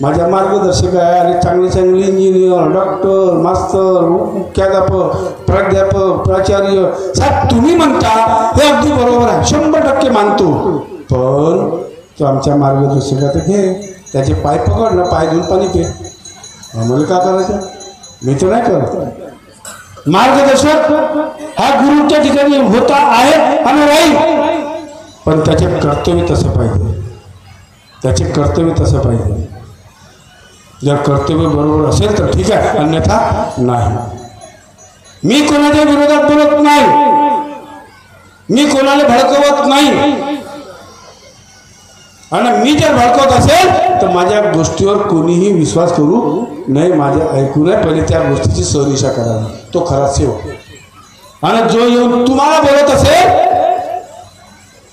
माझ्या मार्गदर्शक आहे आणि चांगले इंजिनियर, डॉक्टर, मास्तर, मुख्याध्यापक, प्राध्यापक, प्राचार्य साहेब तुम्ही म्हणता हे अगदी बरोबर आहे, 100% मानतो. पण तो आमच्या मार्गदर्शकात घे, त्याचे पाय पकड ना, पाय धुवून पाणी पे. आम्हाला का करायचं? मी तर नाही करत. मार्गदर्शक हा गुरुच्या ठिकाणी होता आहे आणि राहील, पण त्याचे कर्तव्य तसं पाहिजे, त्याचे कर्तव्य तसं पाहिजे. जर कर्तव्य बरोबर असेल तर ठीक आहे, अन्यथा नाही. मी कोणाच्या विरोधात बोलत नाही, मी कोणाला भडकवत नाही. आणि मी जर भडकवत असेल तर माझ्या गोष्टीवर कोणीही विश्वास करू नये. माझ्या ऐकू नये, पहिले त्या गोष्टीची सहनिशा करावी. तो खरा सेवक. आणि जो येऊन तुम्हाला बोलत असेल,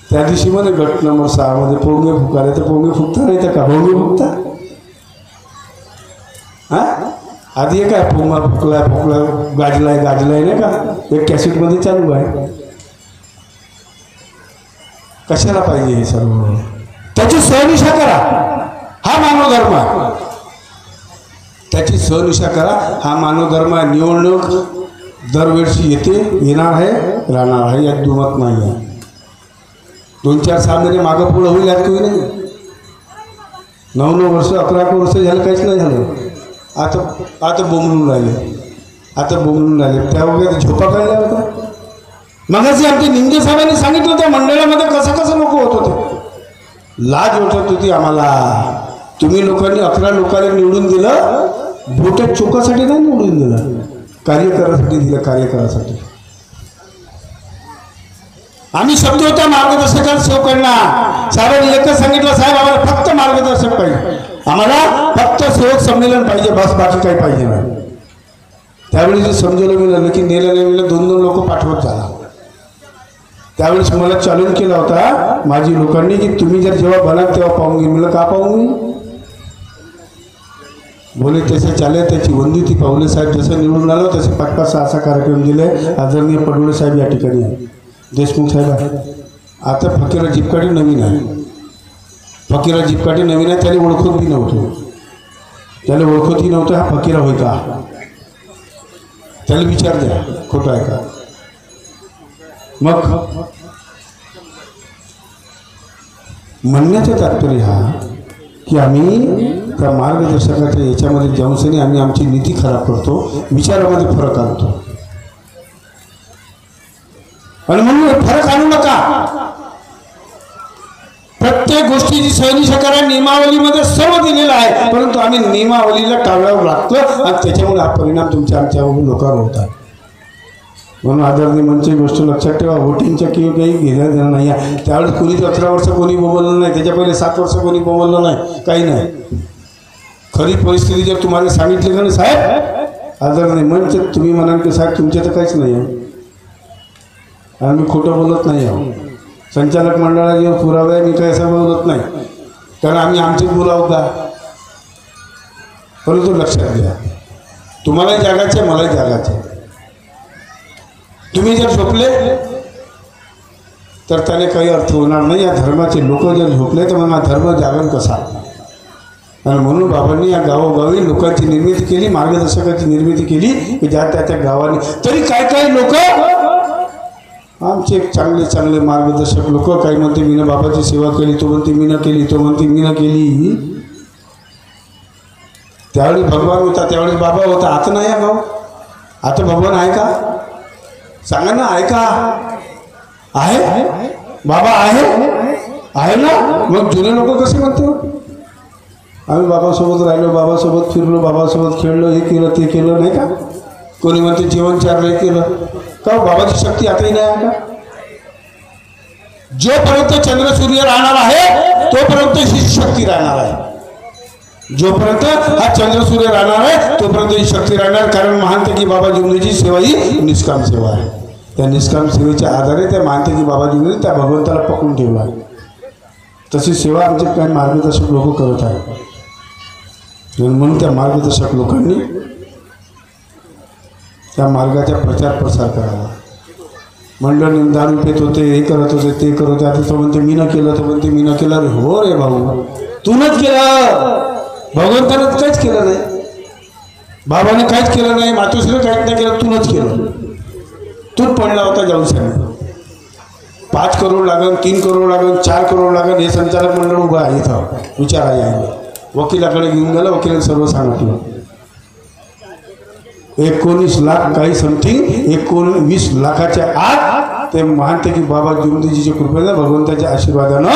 त्या दिवशी मध्ये गट नंबर 6 मध्ये पोंगे फुकाले तर पोंगे फुकता नाही तर का भोंगे फुकता? आधी एक काय पोंगा फुकला गाजलाय नाही का, एक कॅसेटमध्ये चालू आहे. कशाला पाहिजे हे सर्व? त्याची सहनिशा करा, हा मानव धर्म आहे. त्याची सहनिशा करा, हा मानव धर्म आहे. निवडणूक दरवर्षी येणार आहे, राहणार आहे, यात दुमत नाही आहे. 2-4 महिने मागं पुढं होईल, यात काही नाही. 9 वर्ष 11 वर्ष झालं, काहीच नाही झालं. आता बोंबलून राहिले, त्या वगैरे झोपा काढल्या होत्या. मगाशी आमचे निंगे साहेबांनी सांगितलं त्या मंडळामध्ये कसं लोक होत होते. लाज वाटत होती आम्हाला. तुम्ही लोकांनी 11 लोकांना निवडून दिलं, भोट्या चोकासाठी नाही निवडून दिलं, कार्यकरासाठी दिलं, कार्यकरासाठी. आम्ही शब्द होता मार्गदर्शकाला सेवकांना, साहेबांनी एकच सांगितलं, साहेब आम्हाला फक्त मार्गदर्शक पाहिजे. आम्हाला फक्त सेवक संमेलन पाहिजे, बस, बाकी काही पाहिजे नाही. त्यावेळी जे समजवलं गेलं की नेलं नेलं 2-2 लोक पाठवत झाला. त्यावेळेस मला चॅलेंज केला होता माझी लोकांनी की तुम्ही जर जेव्हा बनाल तेव्हा पाहून घेईन. मला का पाहून घेईन? बोले तसे चाले. त्याची वंदिती पावले साहेब जसं निवडून आलं तसे 5-6 कार्यक्रम दिले. आदरणीय पडोळे साहेब या ठिकाणी आहे, देशमुख साहेब आहे. आता फकीरा जिपकाठी नवीन आहे, फकीरा जिपकाठी नवीन आहे. त्याला ओळखत बी नव्हतं, त्याला ओळखतही नव्हतं हा फकीरा होय का. त्याला विचार द्या खोटं आहे का. मग म्हणण्याचं तात्पर्य हा की आम्ही त्या मार्गदर्शकाच्या याच्यामध्ये जाऊन आम्ही आमची नीती खराब करतो, विचारामध्ये फरक आणतो. आणि म्हणून फरक आणू नका. प्रत्येक गोष्टीची सहनिशा करा. नियमावलीमध्ये सर्व दिलेलं आहे, परंतु आम्ही नियमावलीला टाळावं लागतो आणि त्याच्यामुळे हा परिणाम तुमच्या आमच्या लोकांवर होतात. म्हणून आदरणीय मंची गोष्ट लक्षात ठेवा. वोटिंगच्या किंवा काही घेणं देणं नाही आहे. त्यावेळेस कोणी 18 वर्ष कोणी बोललं नाही, त्याच्या पहिले 7 वर्ष कोणी बोललं नाही, काही नाही. खरी परिस्थिती जर तुम्हाला सांगितली का नाही साहेब आदरणीय मंच, तुम्ही म्हणाल की साहेब तुमच्या तर काहीच नाही आहे, आम्ही खोटं बोलत नाही आहोत. संचालक मंडळाला जे पुरावे आहे मी काही असं बोलत नाही, कारण आम्ही आमचेच बोलावं का. परंतु लक्षात घ्या, तुम्हालाही जागाचे मलाही जागाचे. तुम्ही जर झोपले तर त्याने काही अर्थ होणार नाही. या धर्माचे लोक जर झोपले तर मग हा धर्म जागरण कसा. आणि म्हणून बाबांनी या गावोगावी लोकांची निर्मिती केली, मार्गदर्शकाची निर्मिती केली की ज्या त्या गावाने. तरी काय काही लोक आमचे चांगले चांगले मार्गदर्शक लोक, काही म्हणते मीनं बाबाची सेवा केली, तो म्हणते मीनं केली, तो म्हणते मीनं केली. त्यावेळी भगवान होता, त्यावेळी बाबा होता. आता नाही आहे भाऊ, आता भगवान आहे का सांगा ना. आहे का? आहे बाबा आहे ना. मग जुने लोक कसे म्हणते आम्ही बाबासोबत राहिलो, बाबासोबत फिरलो, बाबासोबत खेळलो, हे केलं ते केलं, नाही का. कोणी म्हणते जेवण चारलं, हे केलं का. बाबाची शक्ती आताही नाही आहे का. जोपर्यंत चंद्र सूर्य राहणार आहे तोपर्यंत ही शक्ती राहणार आहे. जोपर्यंत हा चंद्र सूर्य राहणार आहे तोपर्यंत ही शक्ती राहणार. कारण महानतेकी बाबा जिवणीची सेवा ही निष्काम सेवा आहे. त्या निष्काम सेवेच्या आधारे त्या महानतेकी बाबा जिवणी त्या भगवंताला पकडून ठेवला आहे. तशी सेवा आमचे काही मार्गदर्शक लोक करत आहेत. म्हणून त्या मार्गदर्शक लोकांनी त्या मार्गाचा प्रचार प्रसार करावा. मंडळ दारू पेत होते, हे करत होते, ते करत होते. आता तो म्हणते मी न केलं, तो म्हणते मी न केलं. अरे हो रे भाऊ, तूनच केलं, भगवंतानं काहीच केलं नाही, बाबाने काहीच केलं नाही, मातोश्रीने काहीच नाही केलं, तूनच केलं. तूच पडला होता जाऊन सांग. 5 करोड लागन, 3 करोड लागन, 4 करोड लागन. हे संचालक मंडळ उभं आहे इथं, विचार आहे. वकिलाकडे घेऊन गेला, वकिलाने सर्व सांगितलं. 19 लाख काही समथिंग, 19 लाखाच्या आत ते महानतेकी बाबा जिवंतीजीच्या कृपेने भगवंताच्या आशीर्वादानं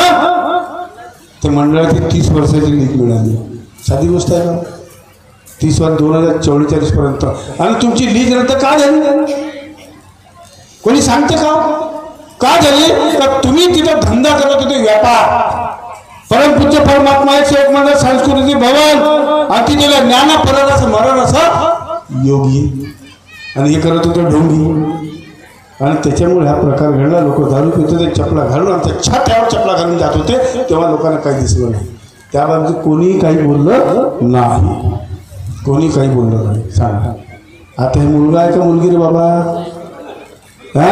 ते मंडळाची 30 वर्षाची लीग मिळाली. साधी गोष्ट आहे का. 30 वर्ष 2044 पर्यंत. आणि तुमची लीग रद्द का झाली कोणी सांगते का झाली. तर तुम्ही तिथं धंदा करत होते, व्यापार. परमपूज्य परमात्मा एक सेवक मंडळ सांस्कृतिक भवन आणि तिथे ज्ञाना पररस मरण असं योगी आणि हे करत होते ढोंगी. आणि त्याच्यामुळे हा प्रकार घडला. लोक दारू पित होते, चपला घालून आमच्या छात्यावर चपला घालून जात होते, तेव्हा लोकांना काही दिसलं नाही. त्याबाबतीत कोणीही काही बोललं नाही, कोणी काही बोललं नाही. सांगा आता हे मुलगा आहे का मुलगी रे बाबा. हा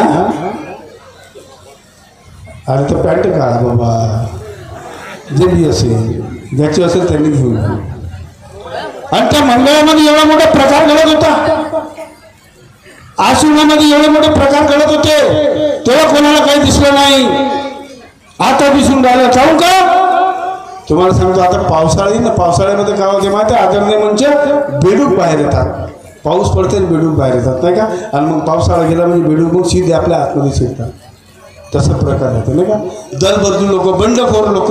अरे तर पॅन्ट काढा बाबा, जे बी असेल ज्याची असेल त्यांनी घेऊन. आणि त्या मंडळामध्ये एवढा मोठा प्रकार घडत होता, आश्रमामध्ये एवढे मोठे प्रकार घडत होते, तेव्हा कोणाला काही दिसलं नाही. आता दिसून राहिलं. जाऊ का तुम्हाला सांगतो. आता पावसाळी ना, पावसाळ्यामध्ये काय होते माहिती आहे, आदरणीय म्हणजे बेडूक बाहेर येतात. पाऊस पडते आणि बेडूक बाहेर येतात, नाही का. आणि मग पावसाळा गेला म्हणजे बेडूक मग सीधे आपल्या आतमध्ये शिरतात. तसा प्रकार होतो, नाही का. दलबदलू लोक, बंडखोर लोक,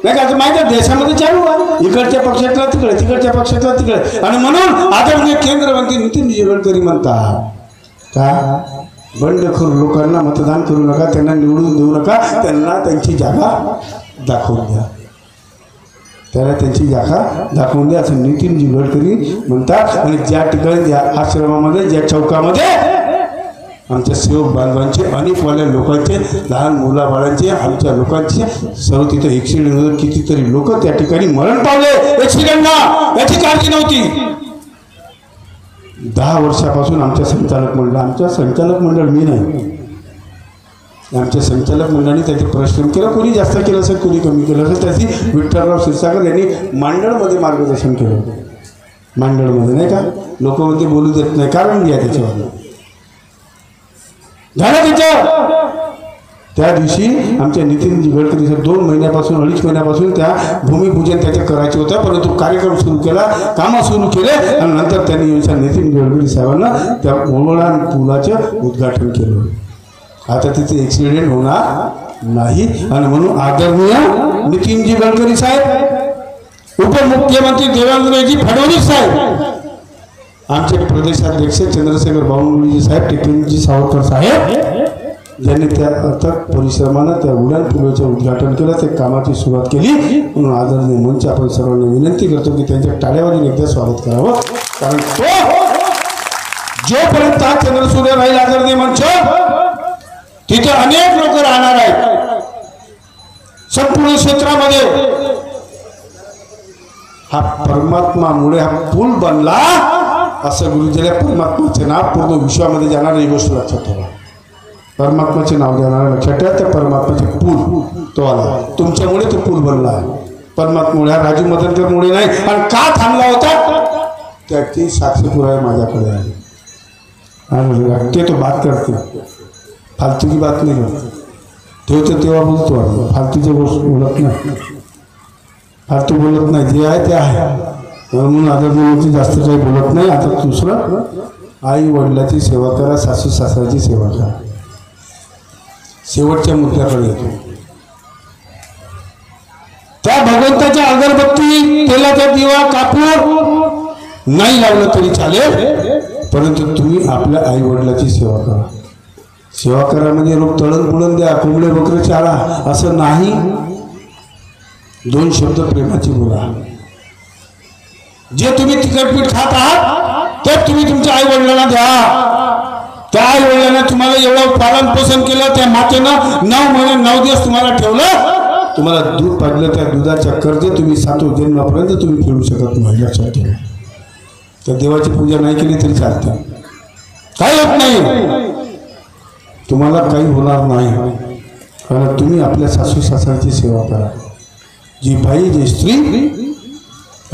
नाही का. आता माहिती आहे देशामध्ये चालू आहे, इकडच्या पक्षातला तिकडे, तिकडच्या पक्षातला तिकडे. आणि म्हणून आदरणीय केंद्रमंत्री नितीन गडकरी म्हणतात का बंडखोर लोकांना मतदान करू नका, त्यांना निवडून देऊ नका, त्यांना त्यांची जागा दाखवून द्या. त्याला त्यांची जागा दाखवून द्या असं नितीनजी गडकरी म्हणतात. आणि ज्या ठिकाणी या आश्रमामध्ये ज्या चौकामध्ये आमच्या सेवक बांधवांचे अनेक वाल्या लोकांचे लहान मुलाबाळांचे आमच्या लोकांचे सर्व तिथं ॲक्सिडेंट कितीतरी लोक त्या ठिकाणी मरण पावले ॲक्सिडेंटना, याची काळजी नव्हती. 10 वर्षापासून आमच्या संचालक मंडळ मी नाही, आमच्या संचालक मंडळाने त्याचे परिश्रम केलं. कोणी जास्त केलं असेल, कोणी कमी केलं असेल. त्याची विठ्ठलराव क्षीरसागर यांनी मांडळमध्ये मार्गदर्शन केलं. मांडळमध्ये नाही का, लोक म्हणते बोलू देत नाही, कारण घ्या त्याच्यावर झालं त्याच्यावर. त्या दिवशी आमच्या नितीनजी गडकरी 2 महिन्यापासून 2.5 महिन्यापासून त्या भूमिपूजन त्याचे करायचे होतं, परंतु कार्यक्रम सुरू केला, कामं सुरू केले आणि नंतर त्यांनी नितीन गडकरी साहेबांना त्या ओवळान पुलाचं उद्घाटन केलं. आता तिथे ॲक्सिडेंट होणार नाही आणि म्हणून आदरणीय नितीनजी गडकरी साहेब, उपमुख्यमंत्री देवेंद्रजी फडणवीस साहेब, आमचे प्रदेशाध्यक्ष चंद्रशेखर बावनकुळेजी साहेब, टिपेंजी सावरकर साहेब ज्यांनी त्या अथक परिश्रमानं त्या उड्डाण पुलाचं उद्घाटन केलं, त्या कामाची सुरुवात केली. म्हणून आदरणीय मंच आपण सर्वांना विनंती करतो की त्यांच्या टाळ्यावाजून एकदा स्वागत करावं. कारण तो जोपर्यंत चंद्रसूर्य राहील आदरणीय मंच, तिथे अनेक लोक राहणार आहेत. संपूर्ण क्षेत्रामध्ये हा परमात्मामुळे हा पूल बनला असं गुरुजीला परमात्माचे नाव पूर्ण विश्वामध्ये जाणार ही गोष्ट लक्षात ठेवा. परमात्माचे नाव जाणार लक्षात ठेवा. त्या परमात्माचे पूल तो आला, तुमच्यामुळे तो पूल बनला आहे. परमात्मुळे, राजू मदनकरमुळे नाही. आणि का थांबला होता त्याची साक्षी पुरावे माझ्याकडे आहे. आणि तो बात करते, फालतू की बात नाही करत. ठेवतो तेव्हा बोलतो, फालतूची गोष्ट बोलत नाही, फालतू बोलत नाही. जे आहे ते आहे म्हणून आदरणीय जास्त काही बोलत नाही. आता दुसरं, आई वडिलाची सेवा करा, सासू सासऱ्याची सेवा करा. शेवटच्या मुद्द्याकडे येतो. त्या भगवंताच्या अगरबत्ती, तेलाचा दिवा, कापूर नाही लावलं तरी चालेल, परंतु तुम्ही आपल्या आई वडिलाची सेवा करा. सेवा करा म्हणजे रोग तळण पुळण द्या, कोंबडे बकरे चारा असं नाही. 2 शब्द प्रेमाची बोला. जे तुम्ही तिखटपीठ खात आहात ते तुम्ही तुमच्या आई वडिलांना द्या. त्या आई वडिलांना तुम्हाला एवढं पालन पोषण केलं, त्या मातेनं 9 महिने 9 दिवस तुम्हाला ठेवलं, तुम्हाला दूध पाजलं, त्या दुधाच्या कर्ज तुम्ही 7व्या जन्मापर्यंत तुम्ही फेडू शकत नाही. लक्षात ठेवा. त्या देवाची पूजा नाही केली तरी चालते, काही होत नाही, तुम्हाला काही होणार नाही. कारण तुम्ही आपल्या सासू सासऱ्याची सेवा करा. जी बाई, जी स्त्री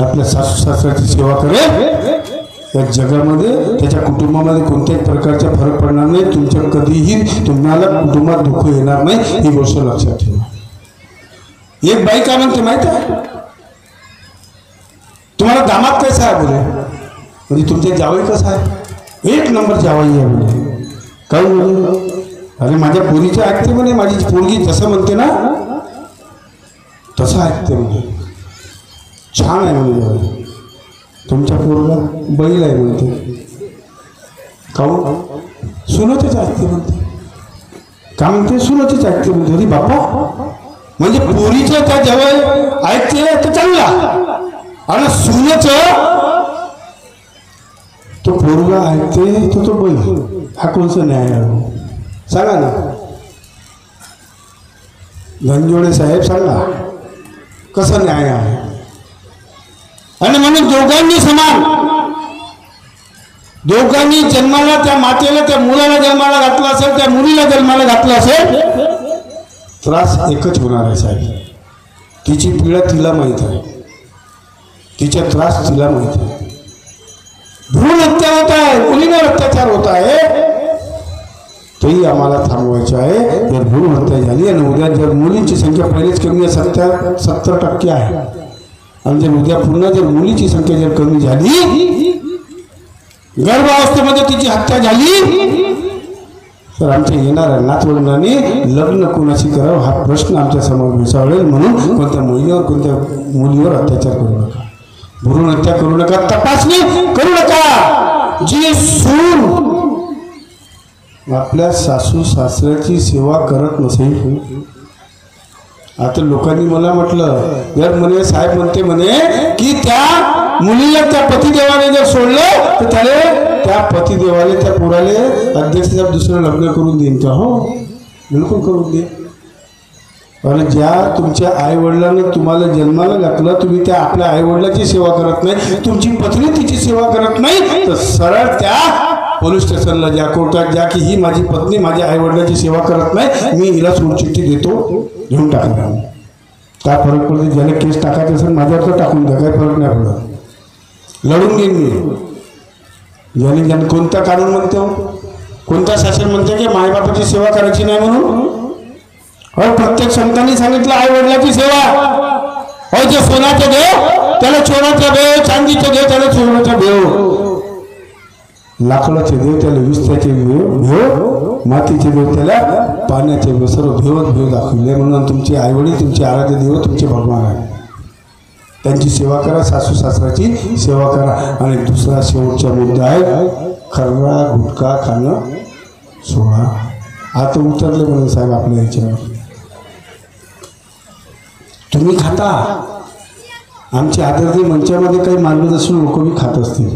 आपल्या सासू सासऱ्याची सेवा करेल, या जगामध्ये त्याच्या कुटुंबामध्ये कोणत्याही प्रकारचा फरक पडणार नाही. तुमच्या कधीही तुम्हाला कुटुंबात दुःख येणार नाही, ही गोष्ट लक्षात ठेवा. एक बाई काय म्हणते माहिती आहे, तुम्हाला दामाद कसा आहे बोले, म्हणजे तुमचे जावई कसा आहे, 1 नंबर जावई आहे बोले. काय बोले, अरे माझ्या पोरीचे ऐकते म्हणे, माझी पोरगी जसं म्हणते ना तसं ऐकते म्हणे, छान आहे म्हणजे. तुमच्या पोरगा बैल आहे म्हणते, काहून, सुनतेच ऐकते म्हणते. का म्हणते, सुनतेच ऐकते म्हणते. अरे बापा, म्हणजे पोरीचं त्या जवळ ऐकते तर चांगला, आणि सुनेचं तो पोरगा ऐकते तो बैल, हा कोणचा न्याय आहे सांगा ना. धनजोडे साहेब सांगा कसा न्याय आहे. आणि म्हणून दोघांनी समान, दोघांनी जन्माला, त्या मातेला, त्या मुलाला जन्माला घातला असेल, त्या मुलीला जन्माला घातला असेल, त्रास एकच होणार आहे साहेब. तिची पीडा तिला माहीत आहे, तिचा त्रास तिला माहीत आहे. भ्रूण हत्या होत आहे, मुलीवर अत्याचार होत आहे, तरी आम्हाला थांबवायचं आहे. जर भ्रूण हत्या झाली आणि उद्या जर मुलींची संख्या पहिलेच कमी 70% आहे, आणि जर उद्या पुन्हा जर मुलीची संख्या जर कमी झाली, गर्भावस्थेमध्ये तिची हत्या झाली, तर आमच्या येणाऱ्या नातवंडांनी लग्न कोणाशी करावं हा प्रश्न आमच्या समोर भेसावळेल. म्हणून कोणत्या महिलेवर, कोणत्या मुलीवर अत्याचार करू नका, भ्रूण हत्या करू नका, तपासणी करू नका. जी सून आपल्या सासू सासऱ्याची सेवा करत नसेल, आता लोकांनी मला म्हटलं यार म्हणे साहेब म्हणते म्हणे की त्या मुलीला त्या पतिदेवाने जर सोडलं तर त्याला त्या पतिदेवाले त्या पोराले अध्यक्ष साहेब दुसरं लग्न करून देईन का? हो बिलकुल करून दे. आणि ज्या तुमच्या आई वडिलांना तुम्हाला जन्माला घातलं तुम्ही त्या आपल्या आई वडिलांची सेवा करत नाही, तुमची पत्नी तिची सेवा करत नाही, तर सरळ त्या पोलीस स्टेशनला ज्या कोर्टात ज्या की ही माझी पत्नी माझ्या आई वडिलांची सेवा करत नाही, मी हिला सोडचिठ्ठी देतो, घेऊन टाका. काय फरक पडते? ज्याने केस टाकायचं असेल माझ्यावर तर टाकून द्या, काही फरक नाही पडत. लढून घेईन मी. ज्याने कोणता कानून म्हणतो, कोणता शासन म्हणते की मायबापाची सेवा करायची नाही म्हणून? प्रत्येक संतांनी सांगितलं आई वडिलांची सेवा. हो जे सोन्याचे देव त्याला चोराचा देव, चांदीचे देव त्याला चोराचा देव, लाकडाचे देव त्याला विस्त्याचे देव, मातीचे देव त्याला पाण्याचे देव, सर्व भेवत भेव दाखवले. म्हणून तुमचे आई वडील तुमचे आराध्य देव तुमचे भगवान आहे, त्यांची सेवा करा, सासू सासऱ्याची सेवा करा. आणि दुसरा शेवटचा मुद्दा आहे खर्रा गुटखा खाणं सोडा. आता उतरले म्हणून साहेब आपल्या याच्यावर. तुम्ही खाता, आमच्या आदरणीय मंचामध्ये काही मार्गदर्शन लोक बी खात असतील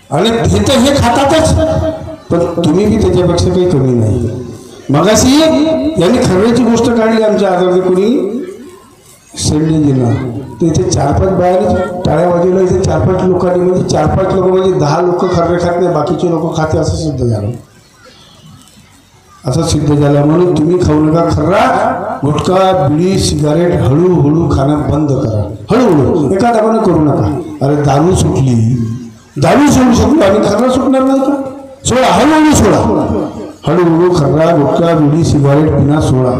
आणि हे खातातच, पण तुम्ही बी त्याच्यापेक्षा काही कमी नाही. मगाशी यांनी खर्राची गोष्ट काढली आमच्या आदरणीय कोणी शेंडेजींना, तर इथे 4-5 बायाने टाळ्या वाजवल्या. इथे 4-5 लोकांनी म्हणजे 4-5 लोक म्हणजे 10 लोक खर्रे खात नाही, बाकीचे लोक खाते असं सिद्ध झालं. असं सिद्ध झालं. म्हणून तुम्ही खाऊ नका खर्रा गुटखा बिडी सिगारेट, हळूहळू खाणं बंद करा, हळूहळू, एका दाबाने करू नका. अरे दारू सुटली, दारू सोडू शकतो आणि खर्रा सुटणार नाही का? सोडा, हळूहळू सोडा, हळूहळू खर्रा गुटखा बिडी सिगारेट पिना सोडा.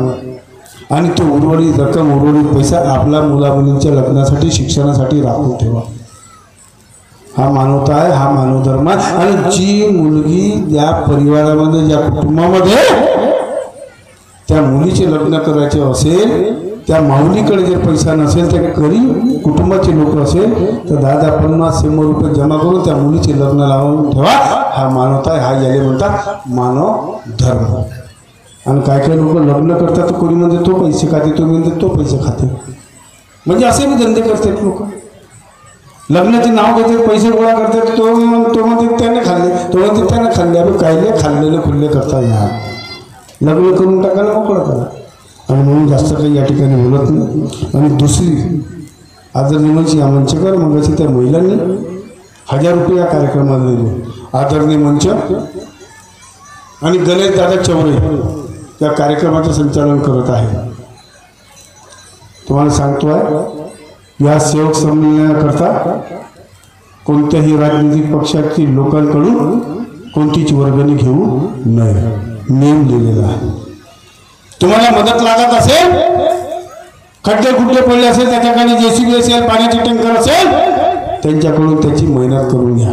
आणि तो उर्वरित रक्कम उर्वरित पैसा आपल्या मुलामुलींच्या लग्नासाठी शिक्षणासाठी राखून ठेवा. हा मानवता आहे, हा मानव धर्म आहे. आणि जी मुलगी ज्या परिवारामध्ये ज्या कुटुंबामध्ये त्या मुलीचे लग्न करायचे असेल, त्या माऊलीकडे जर पैसा नसेल, त्या गरीब कुटुंबाचे लोक असेल तर 10-50-100 रुपये जमा करून त्या मुलीचे लग्न लावून ठेवा. हा मानवता आहे, हा याले म्हणतात मानव धर्म. आणि काय काय लोक लग्न करतात, कोणी म्हणते तो पैसे खाते, तो म्हणते तो पैसे खाते, म्हणजे असे मी धंदे करतात लोक. लग्नाचे नाव घेतात, पैसे गोळा करतात, तो म्हणते त्याने खाल्ले, तो म्हणते त्याने खाल्ले. अरे कायले खाल्लेले खुल्ले करता यार, लग्न करून टाकायला मोकळं करा. आणि म्हणून जास्त काही या ठिकाणी बोलत नाही. आणि दुसरी आदरणीय मंच या मंचकर मग अशी त्या महिलांनी 1000 रुपये या कार्यक्रमाला दिले. आदरणीय मंच आणि गणेश दादा चौरे या कार्यक्रमाचं संचालन करत आहे. तुम्हाला सांगतो आहे या सेवक संमेलनाकरता कोणत्याही राजनैतिक पक्षाची लोकांकडून कोणतीच वर्गणी घेऊ नये, नेम लिहिलेला आहे. तुम्हाला मदत लागत असेल, खड्डे खुड्डे पडले असेल, त्याच्याकडे JCB असेल, पाण्याचे टँकर असेल, त्यांच्याकडून त्याची मेहनत करून घ्या.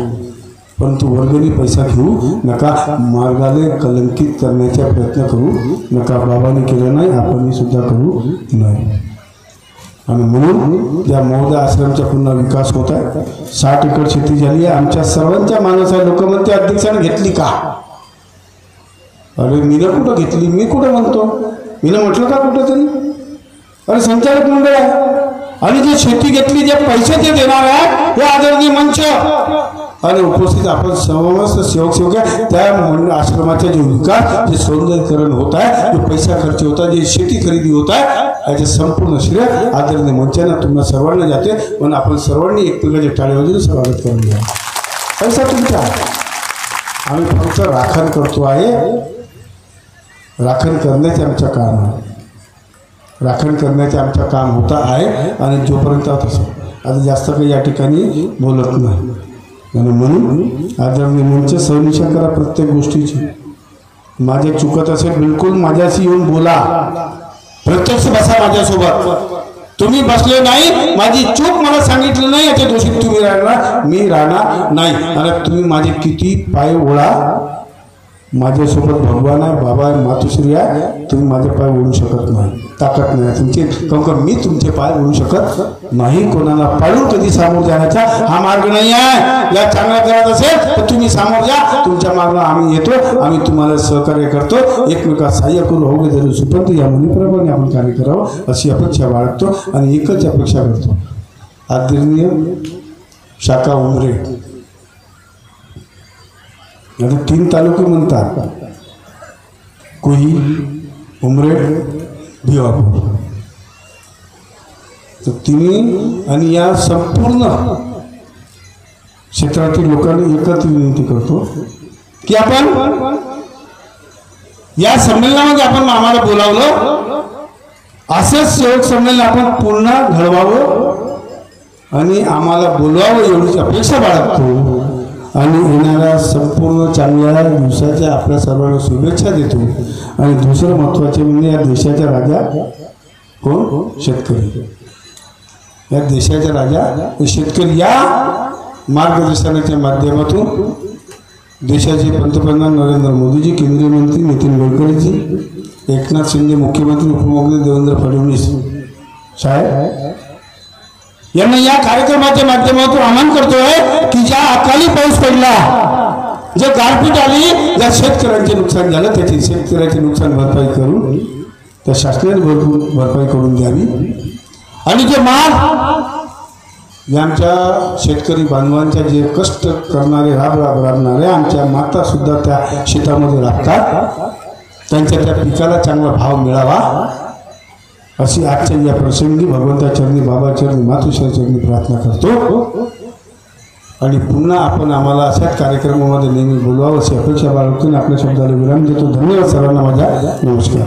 परंतु वर्गणी पैसा घेऊ नका, मार्गाने कलंकित करण्याचा प्रयत्न करू नका. बाबांनी केलं नाही, आपणही सुद्धा करू नये. आणि म्हणून या महोदय आश्रमचा पुन्हा विकास होत आहे. 60 एकर शेती झाली आहे. आमच्या सर्वांच्या माणसाला लोक म्हणते अध्यक्षाने घेतली का? अरे मीनं कुठं घेतली? मी कुठं म्हणतो? मीनं म्हटलं का कुठं तरी? अरे संचालक मंडळ आहे. आणि जे शेती घेतली, जे पैसे जे देणार आहे हे आदरणीय मंच आणि उपस्थित आपण समस्त सेवक सेवक आहे. त्या आश्रमाचे जे विकास, जे सौंदर्यीकरण होत आहे, जे पैसा खर्च होत आहे, जे शेती खरेदी होत आहे, याचे संपूर्ण श्रेय आदरणीय मंचांना तुम्हाला सर्वांना जाते. पण आपण सर्वांनी एकमेकांच्या टाळ्यावर स्वागत करून घ्या. पैसा तुमचा, आम्ही फक्त राखण करतो आहे. राखण करण्याचे आमचं काम आहे, राखण करण्याचे आमचं काम होता आहे. आणि जोपर्यंत तसं आता जास्त काही या ठिकाणी बोलत नाही. आणि म्हणून आदरणीय मंच सहनिशा करा प्रत्येक गोष्टीची. माझे चुकत असेल बिलकुल माझ्याशी येऊन बोला, प्रत्यक्ष बसा माझ्यासोबत. तुम्ही बसले नाही, माझी चूक मला सांगितलं नाही, याच्या दोषीत तुम्ही राहणार, मी राहणार नाही. आणि तुम्ही माझे किती पाय ओळा, माझ्यासोबत भगवान आहे, बाबा आहे, मातुश्री आहे, तुम्ही माझे पाय ओढू शकत नाही, ताकद नाही तुमची, कारण मी तुमचे पाय ओढू शकत नाही. कोणाला पाळून कधी सामोर जाण्याचा हा मार्ग नाही आहे. या चांगला करत असेल तर तुम्ही सामोर जा, तुमच्या मार्गाला आम्ही येतो, आम्ही तुम्हाला सहकार्य करतो, एकमेकात सहाय्य करू, हो जरूर सुपंत या मुनीप्रमाणे आपण कार्य करावं अशी अपेक्षा बाळगतो आणि एकच अपेक्षा करतो. आदरणीय शाखा उमरे, आता 3 तालुके म्हणतात, कोही, उमरेड, भिवापूर, तर तिन्ही आणि या संपूर्ण क्षेत्रातील लोकांनी एकत्र विनंती करतो की आपण या संमेलनामध्ये आपण आम्हाला बोलावलं, असंच सेवक संमेलन आपण पुन्हा घडवावं आणि आम्हाला बोलवावं एवढीच अपेक्षा बाळगतो आणि येणाऱ्या संपूर्ण चांगल्या दिवसाच्या आपल्या सर्वांना शुभेच्छा देतो. आणि दुसरं महत्त्वाचे म्हणजे या देशाचा राजा कोण? शेतकरी. या देशाचा राजा शेतकरी. या मार्गदर्शनाच्या माध्यमातून देशाचे पंतप्रधान नरेंद्र मोदीजी, केंद्रीय मंत्री नितीन गडकरीजी, एकनाथ शिंदे मुख्यमंत्री, उपमुख्यमंत्री देवेंद्र फडणवीस साहेब यांना या कार्यक्रमाच्या माध्यमातून आवाहन करतोय की ज्या अकाली पाऊस पडला, जे गारपीट आली, ज्या शेतकऱ्यांचे नुकसान झालं, त्याची शेतकऱ्याचे नुकसान भरपाई करून त्या शासनाने भरपाई करून द्यावी. आणि जे आमच्या शेतकरी बांधवांच्या जे कष्ट करणारे राबणारे आमच्या माता सुद्धा त्या शेतामध्ये राबतात, त्यांच्या त्या पिकाला चांगला भाव मिळावा अशी आजच्या या प्रसंगी भगवंताचरणी, बाबाचरणी, मातुश्रीचरणी प्रार्थना करतो. आणि पुन्हा आपण आम्हाला अशाच कार्यक्रमामध्ये नेहमी बोलवावं अशी अपेक्षा बाळगून आपल्या शब्दाला विराम देतो. धन्यवाद सर्वांना. माझा नमस्कार.